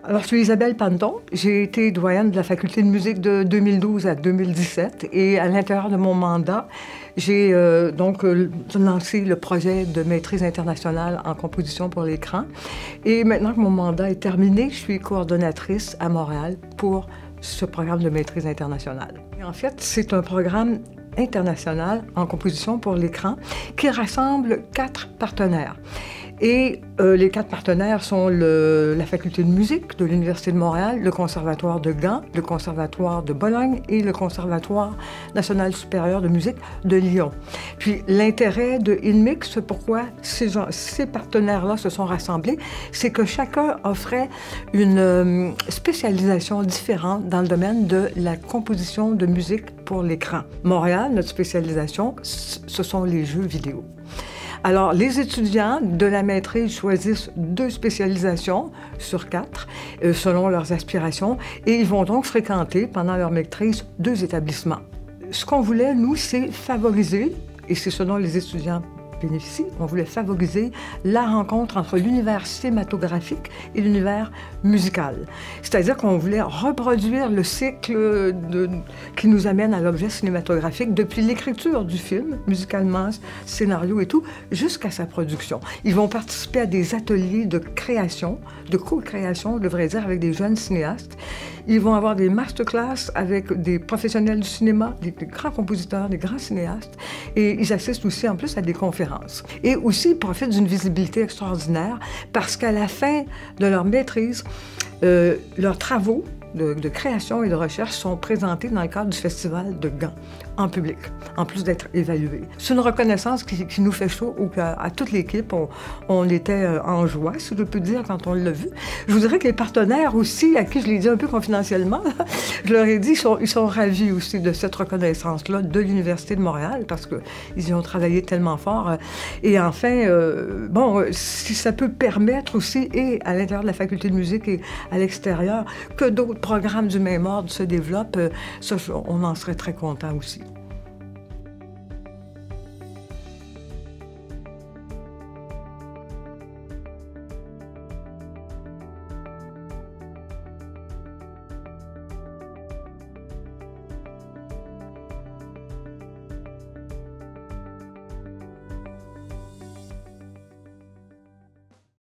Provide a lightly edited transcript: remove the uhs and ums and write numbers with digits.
Alors, je suis Isabelle Panton. J'ai été doyenne de la faculté de musique de 2012 à 2017 et à l'intérieur de mon mandat, j'ai lancé le projet de maîtrise internationale en composition pour l'écran. Et maintenant que mon mandat est terminé, je suis coordonnatrice à Montréal pour ce programme de maîtrise internationale. Et en fait, c'est un programme international en composition pour l'écran qui rassemble 4 partenaires. Et les 4 partenaires sont la Faculté de musique de l'Université de Montréal, le Conservatoire de Gand, le Conservatoire de Bologne et le Conservatoire national supérieur de musique de Lyon. Puis l'intérêt de INMIX, pourquoi ces partenaires-là se sont rassemblés, c'est que chacun offrait une spécialisation différente dans le domaine de la composition de musique pour l'écran. Montréal, notre spécialisation, ce sont les jeux vidéo. Alors, les étudiants de la maîtrise choisissent 2 spécialisations sur 4, selon leurs aspirations, et ils vont donc fréquenter pendant leur maîtrise 2 établissements. Ce qu'on voulait, nous, c'est favoriser, et c'est ce dont les étudiants bénéficient, on voulait favoriser la rencontre entre l'univers cinématographique et l'univers musical. C'est-à-dire qu'on voulait reproduire le cycle qui nous amène à l'objet cinématographique depuis l'écriture du film, musicalement, scénario et tout, jusqu'à sa production. Ils vont participer à des ateliers de création, de co-création, je devrais dire, avec des jeunes cinéastes. Ils vont avoir des masterclass avec des professionnels du cinéma, des grands compositeurs, des grands cinéastes, et ils assistent aussi en plus à des conférences. Et aussi, ils profitent d'une visibilité extraordinaire parce qu'à la fin de leur maîtrise, leurs travaux de création et de recherche sont présentés dans le cadre du Festival de Gand, en public, en plus d'être évalués. C'est une reconnaissance qui nous fait chaud, ou à toute l'équipe, on était en joie, si je peux dire, quand on l'a vu. Je vous dirais que les partenaires aussi, à qui je l'ai dit un peu confidentiellement, je leur ai dit, ils sont ravis aussi de cette reconnaissance-là de l'Université de Montréal, parce qu'ils y ont travaillé tellement fort. Et enfin, si ça peut permettre aussi, et à l'intérieur de la faculté de musique et à l'extérieur, que d'autres programmes du même ordre se développent, ça, on en serait très content aussi.